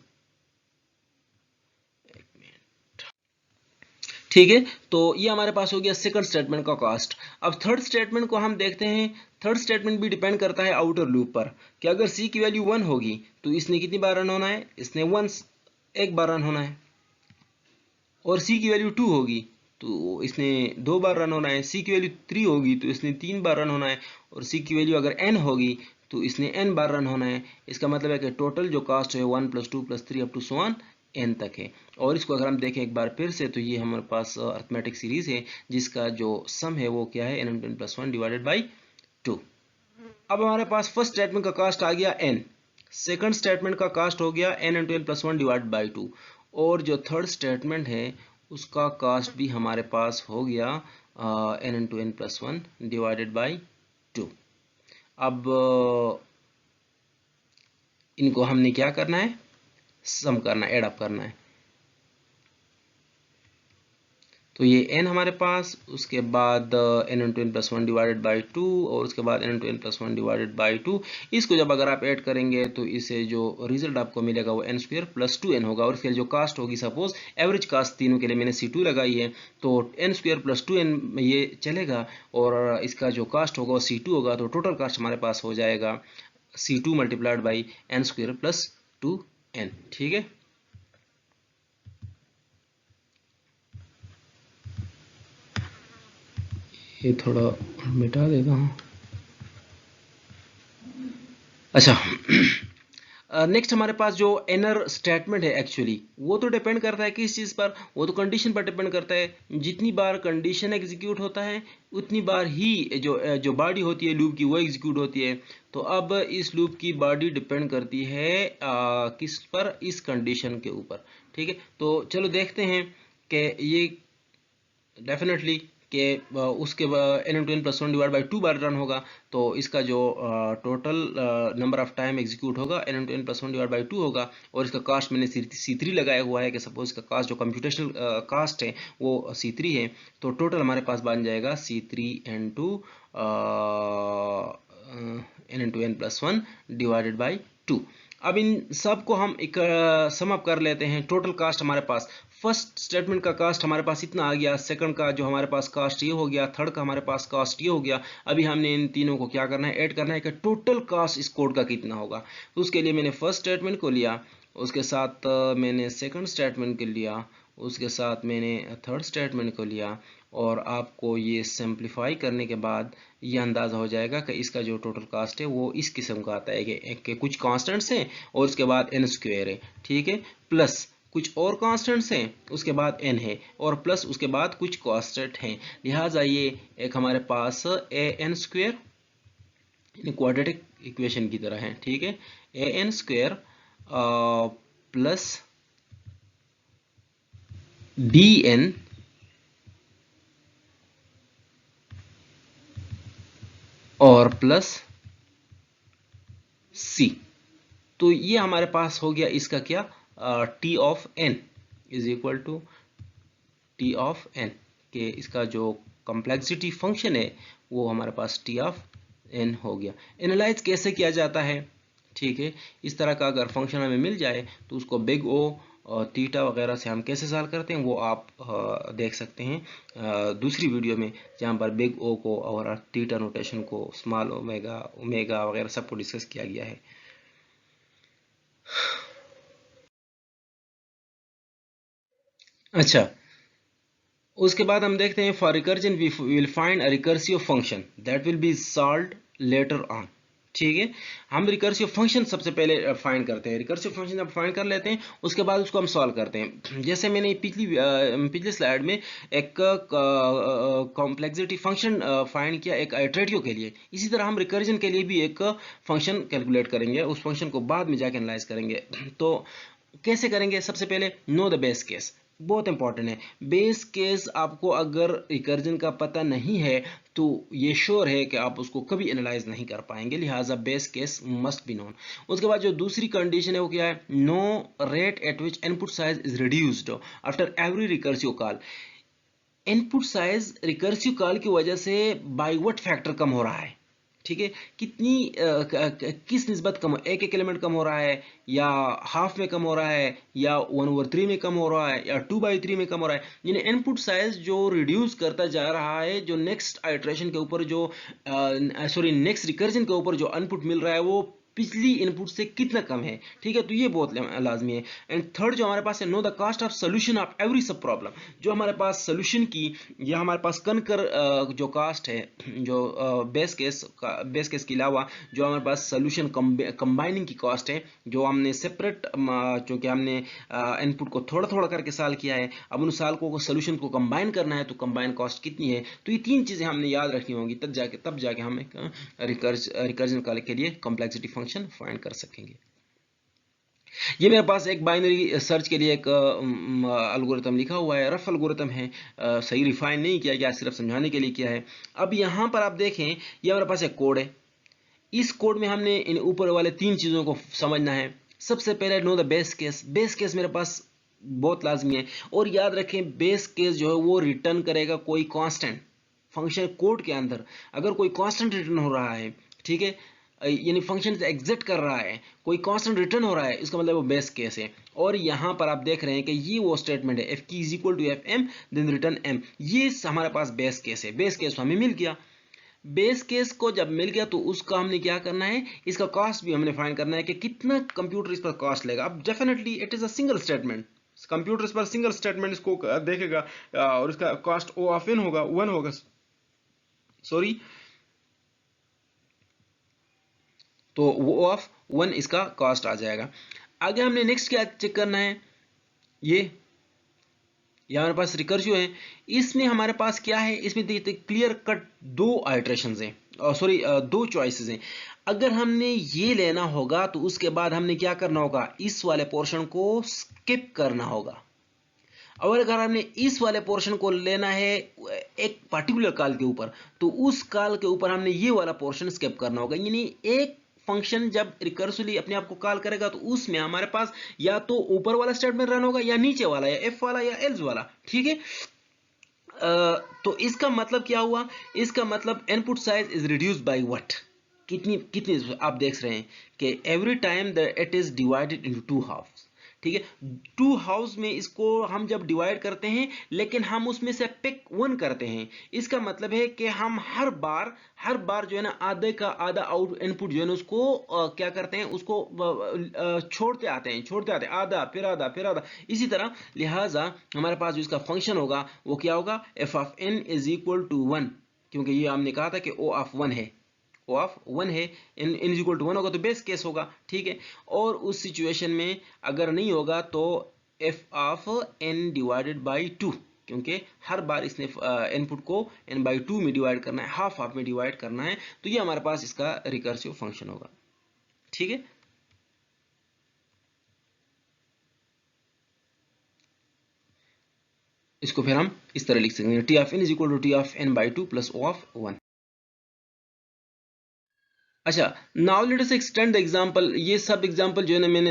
ठीक है, तो ये हमारे पास हो गया सेकंड स्टेटमेंट का कास्ट। अब थर्ड स्टेटमेंट को हम देखते हैं। थर्ड स्टेटमेंट भी डिपेंड करता है आउटर लूप पर कि अगर सी की वैल्यू 1 होगी तो इसने कितनी बार रन होना है, इसने एक बार रन होना है। और सी की वैल्यू 2 होगी तो इसने 2 बार रन होना है। सी की वैल्यू 3 होगी तो इसने 3 बार रन होना है। और सी की वैल्यू अगर n होगी तो इसने n बार रन होना है। इसका मतलब है कि टोटल जो कास्ट है 1 + 2 + 3 up to so on n तक है। और इसको अगर हम देखें एक बार फिर से तो ये हमारे पास अरिथमेटिक सीरीज है जिसका जो सम है वो क्या है, n + 1 डिवाइडेड बाई 2। अब हमारे पास फर्स्ट स्टेटमेंट का कास्ट आ गया n, सेकंड स्टेटमेंट का कास्ट हो गया n × n + 1 डिवाइडेड बाई 2। और जो थर्ड स्टेटमेंट है उसका कास्ट भी हमारे पास हो गया n × n + 1 डिवाइडेड बाई 2। अब इनको हमने क्या करना है, सम करना है, एड अप करना है। तो ये n हमारे पास, उसके बाद n × n + 1 डिवाइडेड बाई 2 और उसके बाद n × n + 1 डिवाइडेड बाई 2। इसको जब अगर आप ऐड करेंगे तो इसे जो रिजल्ट आपको मिलेगा वो n² + 2n होगा। और फिर जो कास्ट होगी, सपोज एवरेज कास्ट तीनों के लिए मैंने C2 लगाई है तो n² + 2n ये चलेगा और इसका जो कास्ट होगा वो C2 होगा। तो टोटल कास्ट हमारे पास हो जाएगा C2 × n² + 2n। ठीक है, ये थोड़ा मिटा देता हूँ। अच्छा, नेक्स्ट हमारे पास जो एनर स्टेटमेंट है एक्चुअली वो तो डिपेंड करता है किस चीज़ पर, वो तो कंडीशन पर डिपेंड करता है। जितनी बार कंडीशन एग्जीक्यूट होता है उतनी बार ही जो बॉडी होती है लूप की वो एग्जीक्यूट होती है। तो अब इस लूप की बॉडी डिपेंड करती है किस पर, इस कंडीशन के ऊपर। ठीक है, तो चलो देखते हैं कि ये डेफिनेटली कि उसके n × n + 1 divide by 2 bar run होगा तो इसका जो total number of time execute होगा n × n + 1 डिवाइड बाई 2 होगा। और इसका कास्ट मैंने C3 लगाया हुआ है कि सपोज इसका कास्ट जो कंप्यूटेशनल कास्ट है वो C3 है। तो टोटल हमारे पास बन जाएगा C3 n × n + 1 divided by 2। अब इन सब को हम एक सम अप कर लेते हैं। टोटल कास्ट हमारे पास, फर्स्ट स्टेटमेंट का कास्ट हमारे पास इतना आ गया, सेकंड का जो हमारे पास कास्ट ये हो गया, थर्ड का हमारे पास कास्ट ये हो गया। अभी हमने इन तीनों को क्या करना है, ऐड करना है कि टोटल कास्ट इस कोड का कितना होगा। तो उसके लिए मैंने फर्स्ट स्टेटमेंट को लिया, उसके साथ मैंने सेकंड स्टेटमेंट को लिया, उसके साथ मैंने थर्ड स्टेटमेंट को लिया। और आपको ये सिंप्लीफाई करने के बाद ये अंदाज़ा हो जाएगा कि इसका जो टोटल कास्ट है वो इस किस्म का आता है कि कुछ कांस्टेंट्स हैं और उसके बाद n² है। ठीक है, प्लस कुछ और कांस्टेंट्स हैं उसके बाद n है और प्लस उसके बाद कुछ कांस्टेंट हैं। लिहाजा ये एक हमारे पास an² क्वाड्रेटिक इक्वेशन की तरह है। ठीक है, an² प्लस bn और प्लस c। तो ये हमारे पास हो गया इसका क्या, t of n is equal to t of n के इसका जो कॉम्प्लेक्सिटी फंक्शन है वो हमारे पास t ऑफ n हो गया। एनालाइज कैसे किया जाता है, ठीक है, इस तरह का अगर फंक्शन हमें मिल जाए तो उसको बिग ओ और थीटा वगैरह से हम कैसे सॉल्व करते हैं वो आप देख सकते हैं दूसरी वीडियो में, जहाँ पर बिग ओ को और थीटा नोटेशन को स्मॉल ओमेगा ओमेगा वगैरह सबको डिस्कस किया गया है। अच्छा, उसके बाद हम देखते हैं for recursion we will find a recursive function that will be solved later on. ठीक है, हम रिकर्सिव फंक्शन सबसे पहले फाइंड करते हैं। रिकर्सिव फंक्शन जब फाइंड कर लेते हैं उसके बाद उसको हम सॉल्व करते हैं। जैसे मैंने पिछली स्लाइड में एक कॉम्प्लेक्सिटी फंक्शन फाइंड किया एक आइटरेटिव के लिए, इसी तरह हम रिकर्जन के लिए भी एक फंक्शन कैलकुलेट करेंगे। उस फंक्शन को बाद में जाके एनालाइज करेंगे। तो कैसे करेंगे, सबसे पहले नो द बेस केस, बहुत इंपॉर्टेंट है। बेस केस आपको अगर रिकर्जन का पता नहीं है तो ये श्योर है कि आप उसको कभी एनालाइज नहीं कर पाएंगे, लिहाजा base case must be known. उसके बाद जो दूसरी कंडीशन है वो क्या है, no rate at which input size is reduced after every recursive call. Input size recursive call की वजह से बाय व्हाट फैक्टर कम हो रहा है। ठीक है, कितनी किस निस्बत कम, एक एलिमेंट कम हो रहा है, या हाफ में कम हो रहा है, या 1/3 में कम हो रहा है, या 2/3 में कम हो रहा है। यानी इनपुट साइज जो रिड्यूस करता जा रहा है, जो नेक्स्ट आइट्रेशन के ऊपर जो नेक्स्ट रिकर्जन के ऊपर जो इनपुट मिल रहा है वो पिछली इनपुट से कितना कम है। ठीक है, तो ये बहुत लाजमी है। एंड थर्ड जो हमारे पास है, know the cost of solution of every सब प्रॉब्लम। जो हमारे पास सोल्यूशन की या हमारे पास कनकर जो कास्ट है, जो बेस केस के अलावा जो हमारे पास सोल्यूशन कंबाइनिंग की कॉस्ट है, जो हमने सेपरेट, जो कि हमने इनपुट को थोड़ा थोड़ा करके सॉल्व किया है, अब उन सॉल्व को सोल्यूशन को कंबाइन करना है, तो कंबाइन कॉस्ट कितनी है। तो ये तीन चीजें हमने याद रखनी होंगी, तब जाके हम रिकर्जन के लिए कॉम्प्लेक्सिटी फंक्शन फाइंड कर सकेंगे। ये मेरे पास एक बाइनरी सर्च के लिए एक एल्गोरिथम लिखा हुआ है, रफ एल्गोरिथम है, सही रिफाइन नहीं किया गया, सिर्फ समझाने के लिए किया है। अब यहाँ पर आप देखें, ये हमारे पास एक कोड है। इस कोड में हमने इन ऊपर वाले तीन चीज़ों को समझना है। सबसे पहले know the base case. Base case मेरे पास बहुत लाजमी है, और याद रखें बेस केस जो है वो रिटर्न करेगा कोई कांस्टेंट। फंक्शन कोड के अंदर अगर कोई कांस्टेंट रिटर्न हो रहा है, ठीक है, यानी फंक्शन एग्जिट कर रहा है, कोई कांस्टेंट रिटर्न हो रहा है, इसका मतलब वो बेस केस है। और यहाँ पर आप देख रहे हैं कि ये वो स्टेटमेंट है, if key is equal to F M then return M. ये हमारे पास बेस केस है। बेस केस हमें मिल गया। बेस केस को जब मिल गया तो उसका हमने क्या करना है, इसका कॉस्ट भी हमने फाइंड करना है कि कितना कंप्यूटर इस पर कॉस्ट लेगा। अब definitely it is a single statement, computer इस पर सिंगल स्टेटमेंट इसको देखेगा, और इसका कॉस्ट ओ ऑफ एन होगा, वन होगा, सॉरी, तो वो ऑफ वन इसका कॉस्ट आ जाएगा। आगे हमने नेक्स्ट क्या चेक करना है, ये हमारे पास रिकर्सिव है। इसमें हमारे पास क्या है, इसमें देखते क्लियर कट दो आइट्रेशंस हैं, सॉरी दो चॉइसेस हैं। अगर हमने ये लेना होगा तो उसके बाद हमने क्या करना होगा, इस वाले पोर्शन को स्किप करना होगा। और अगर हमने इस वाले पोर्शन को लेना है एक पर्टिकुलर कॉल के ऊपर, तो उस कॉल के ऊपर हमने ये वाला पोर्शन स्किप करना होगा। यानी एक फंक्शन जब रिकर्सिवली अपने आप को कॉल करेगा तो उसमें हमारे पास या तो ऊपर वाला स्टेटमेंट रन होगा, या नीचे वाला, या एफ वाला, या एल्स वाला। ठीक है, तो इसका मतलब क्या हुआ, इसका मतलब input size is reduced by what, कितनी कितनी आप देख रहे हैं कि every time that it is divided into two halves. ठीक है, टू हाउस में इसको हम जब डिवाइड करते हैं, लेकिन हम उसमें से पिक वन करते हैं। इसका मतलब है कि हम हर बार जो है ना आधे का आधा आउट इनपुट जो है ना उसको क्या करते हैं, उसको छोड़ते आते हैं आधा फिर आधा फिर आधा, इसी तरह। लिहाजा हमारे पास जो इसका फंक्शन होगा वो क्या होगा, F of N is equal to one, क्योंकि ये हमने कहा था कि ओ ऑफ वन है, ओ ऑफ वन है, इन इज इक्वल टू वन होगा तो बेस केस होगा। ठीक है, और उस सिचुएशन में अगर नहीं होगा तो F of N divided by two, क्योंकि हर बार इसने इनपुट को n बाई टू में डिवाइड करना है, हाफ में डिवाइड करना है, तो ये हमारे पास इसका रिकर्सिव फंक्शन होगा। ठीक है, इसको फिर हम इस तरह लिख सकते हैं, T of N is equal to T of N by two plus O of one. अच्छा, now let us extend the example. ये सब एग्जांपल जो है ना मैंने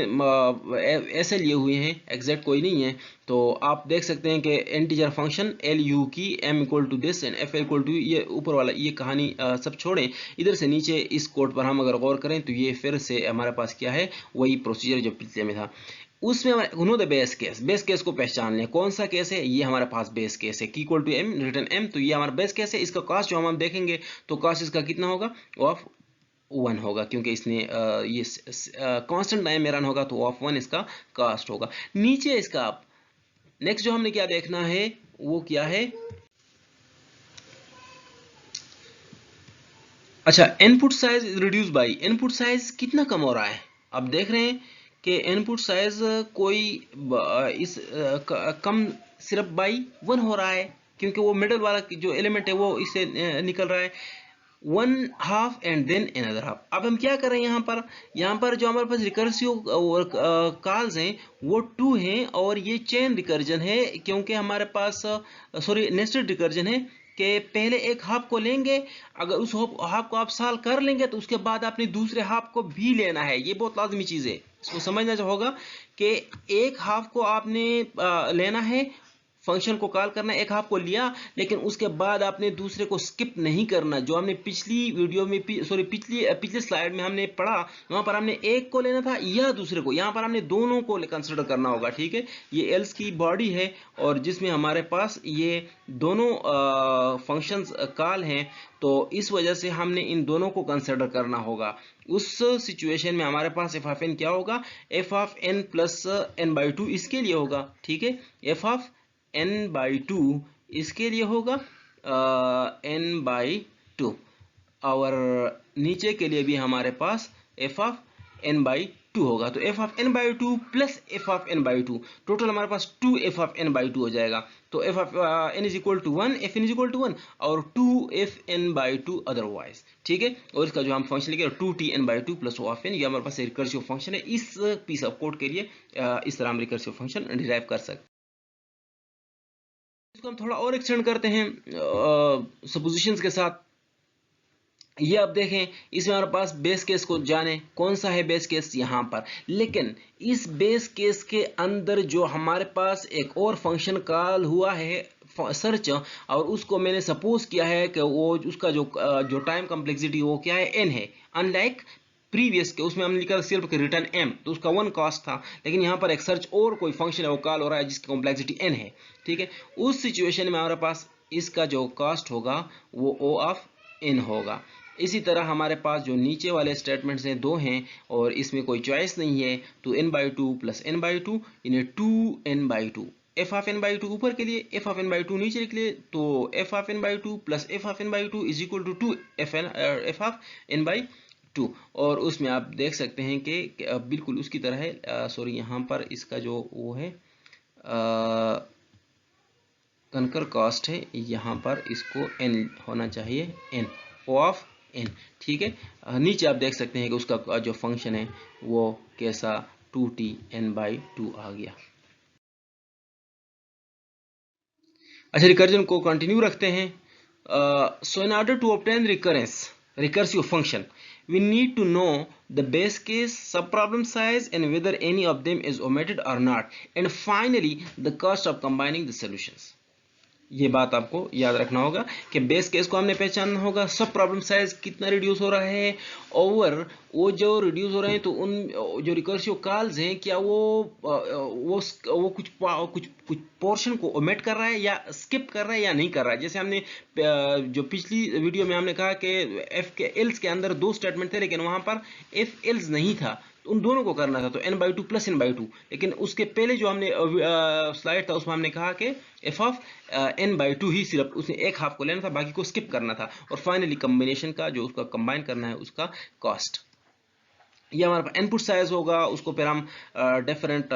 ऐसे लिए हुए हैं, एग्जैक्ट कोई नहीं है। तो आप देख सकते हैं कि integer function L U key M equal to this and F equal to, ये ऊपर वाला ये कहानी सब छोड़ें, इधर से नीचे इस कोड पर हम अगर गौर करें तो ये फिर से हमारे पास क्या है, वही प्रोसीजर जो पिछले में था। उसमें नो द बेस केस को पहचान लें। कौन सा केस है, ये हमारे पास बेस केस है, key equal to M return M, तो ये हमारा बेस केस है। इसका कॉस्ट जो हम देखेंगे तो कॉस्ट इसका कितना होगा, ऑफ वन होगा, क्योंकि इसने ये कांस्टेंट टाइम में रन होगा तो ऑफ वन इसका कास्ट होगा। नीचे इसका आप नेक्स्ट जो हमने क्या देखना है वो क्या है, अच्छा, input size reduce by, input size कितना कम हो रहा है। अब देख रहे हैं कि इनपुट साइज कोई कम सिर्फ बाई वन हो रहा है, क्योंकि वो मिडल वाला जो एलिमेंट है वो इससे निकल रहा है, one half and then another half. अब हम क्या कर रहे हैं, यहाँ पर जो हमारे पास रिकर्सिव कॉल्स हैं वो टू हैं, और ये चेन रिकर्जन है, क्योंकि हमारे पास सॉरी नेस्टेड रिकर्जन है कि पहले एक हाफ को लेंगे, अगर उस हाफ को आप सॉल्व कर लेंगे तो उसके बाद आपने दूसरे हाफ को भी लेना है। ये बहुत लाजमी चीज़ है, इसको समझना होगा कि एक हाफ को आपने लेना है, फंक्शन को कॉल करना है, एक हाफ को लिया, लेकिन उसके बाद आपने दूसरे को स्किप नहीं करना। जो हमने पिछली वीडियो में पिछली स्लाइड में हमने पढ़ा, वहां पर हमने एक को लेना था या दूसरे को, यहाँ पर हमने दोनों को कंसिडर करना होगा। ठीक है, ये एल्स की बॉडी है और जिसमें हमारे पास ये दोनों फंक्शंस कॉल हैं, तो इस वजह से हमने इन दोनों को कंसिडर करना होगा। उस सिचुएशन में हमारे पास एफ ऑफ एन क्या होगा, F of N plus N by two इसके लिए होगा। ठीक है, F of N by two इसके लिए होगा एन बाई टू, और नीचे के लिए भी हमारे पास f of N by two होगा। तो F of N by two plus F of N by two, total हमारे पास 2 F of N by two हो जाएगा। तो F of N is equal to 1, f n is equal to 1 और 2 f n by two otherwise. ठीक है, और इसका जो हम फंक्शन लिखे 2 T n by two plus O of N, ये हमारे पास रिकर्सिव फंक्शन है। इस पीस ऑफ कोड के लिए इस तरह हम रिकर्सिव फंक्शन डिराइव कर सकते हैं। इसको हम थोड़ा और एक्सटेंड करते हैं सपोजिशंस के साथ। ये अब देखें, इसमें हमारे पास बेस केस को जाने कौन सा है बेस केस यहाँ पर, लेकिन इस बेस केस के अंदर जो हमारे पास एक और फंक्शन कॉल हुआ है सर्च, और उसको मैंने सपोज किया है कि वो उसका जो टाइम कम्प्लेक्सिटी वो क्या है, एन है। अनलाइक प्रीवियस के उसमें हमने लिखा सिर्फ रिटर्न एम, तो उसका 1 कॉस्ट था, लेकिन यहाँ पर एक सर्च और कोई फंक्शन है वो कॉल हो रहा है जिसकी कॉम्प्लेक्सिटी एन है। ठीक है, उस सिचुएशन में हमारे पास इसका जो कॉस्ट होगा वो ओ ऑफ एन होगा। इसी तरह हमारे पास जो नीचे वाले स्टेटमेंट्स हैं 2 हैं और इसमें कोई चॉइस नहीं है, तो N by two plus N by two इन्हें 2 N by two, F of N by two ऊपर के लिए, F of N by two नीचे के लिए, तो F of N by two plus F of N by two is equal to 2 F of N by two. और उसमें आप देख सकते हैं कि बिल्कुल उसकी तरह है, सॉरी यहाँ पर इसका जो वो है कनकर कॉस्ट है, यहाँ पर इसको एन होना चाहिए, एन ओ ऑफ एन। ठीक है, नीचे आप देख सकते हैं कि उसका जो फंक्शन है वो कैसा 2t n बाई 2 आ गया। अच्छा, रिकर्जन को कंटिन्यू रखते हैं। So in order to obtain recursive function we need to know the base case, subproblem size and whether any of them is omitted or not, and finally the cost of combining the solutions. ये बात आपको याद रखना होगा कि base case को हमने पहचानना होगा, सब प्रॉब्लम साइज कितना रिड्यूस हो रहा है, और वो जो रिड्यूस हो रहे हैं तो उन जो रिकर्सिव कॉल्स हैं क्या वो कुछ पोर्शन को ओमिट कर रहा है या स्किप कर रहा है या नहीं कर रहा है। जैसे हमने जो पिछली वीडियो में हमने कहा कि एफ के एल्स के अंदर 2 स्टेटमेंट थे, लेकिन वहां पर एफ एल्स नहीं था, उन दोनों को करना था, तो n by two plus n by to. लेकिन उसके पहले जो हमने स्लाइड था उसमें हमने कहा कि f of n by two ही सिर्फ उसने एक हाफ को लेना था, बाकी को स्किप करना था, और फाइनली कॉम्बिनेशन का जो उसका कंबाइन करना है उसका कॉस्ट। ये हमारे पास इनपुट साइज होगा, उसको फिर हम डिफरेंट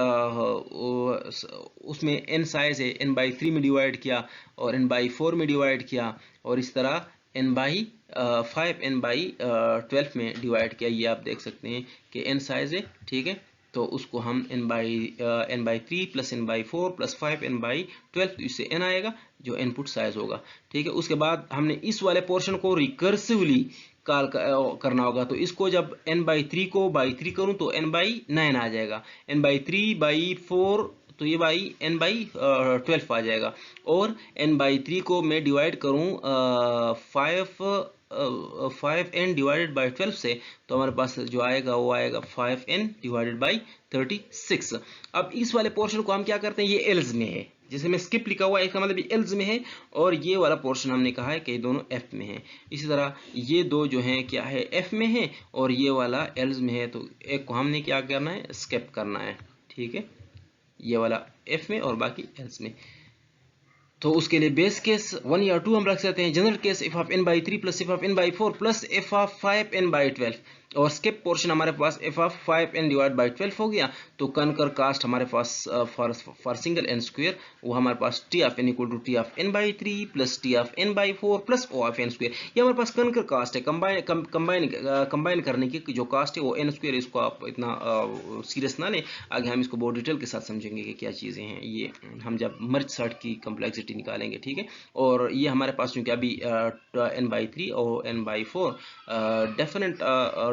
उसमें n साइज है n बाई 3 में डिवाइड किया और n बाई 4 में डिवाइड किया, और इस तरह n बाई 5 n बाई 12 में डिवाइड किया। ये आप देख सकते हैं कि n साइज है। ठीक है, तो उसको हम n by 3 plus n by 4 plus 5 n by 12, इससे n आएगा जो इनपुट साइज होगा। ठीक है, उसके बाद हमने इस वाले पोर्शन को रिकर्सिवली कॉल करना होगा, तो इसको जब n बाई 3 को बाई 3 करूं तो n बाई 9 आ जाएगा, n बाई 3 बाई 4 तो ये बाई n बाई 12 आ जाएगा, और n बाई 3 को मैं डिवाइड करूं 5n डिवाइडेड बाई 12 से, तो हमारे पास जो आएगा वो आएगा 5n डिवाइडेड बाई 36। अब इस वाले पोर्शन को हम क्या करते हैं, ये एल्स में है, जैसे मैं स्किप लिखा हुआ है इसका मतलब ये एल्स में है, और ये वाला पोर्शन हमने कहा है कि दोनों एफ में है। इसी तरह ये दो जो हैं क्या है, एफ में है, और ये वाला एल्स में है, तो एक को हमने क्या करना है, स्किप करना है। ठीक है, ये वाला एफ में और बाकी एल्स में। तो उसके लिए बेस केस 1 या 2 हम रख सकते हैं, general case f of n by 3 plus F of n by 4 plus F of 5n by 12, और स्किप पोर्शन हमारे पास f of 5n divide by 12 हो गया। तो कनकर कास्ट हमारे पास फॉर सिंगल n स्क्वायर वो हमारे पास T of n equal to T of n by 3 plus T of n by 4 plus O of n square. ये हमारे पास कनकर कास्ट है, कंबाइन करने की जो कास्ट है वो n स्क्वायर। इसको आप इतना सीरियस ना लें, आगे हम इसको बहुत डिटेल के साथ समझेंगे कि क्या चीज़ें हैं ये, हम जब मर्ज सर्ट की कम्प्लेक्सिटी डेंसिटी निकालेंगे, ठीक है। और ये हमारे पास चूंकि अभी n/3 और n/4 डेफिनेट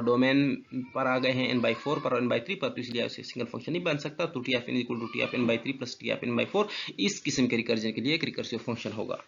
डोमेन पर आ गए हैं, n/4 पर और n/3 पर, तो इसलिए ऐसे सिंगल फंक्शन नहीं बन सकता। तो t of n equal to t of n/3 plus t of n/4 इस किस्म के रिकर्जन के लिए एक रिकर्सिव फंक्शन होगा।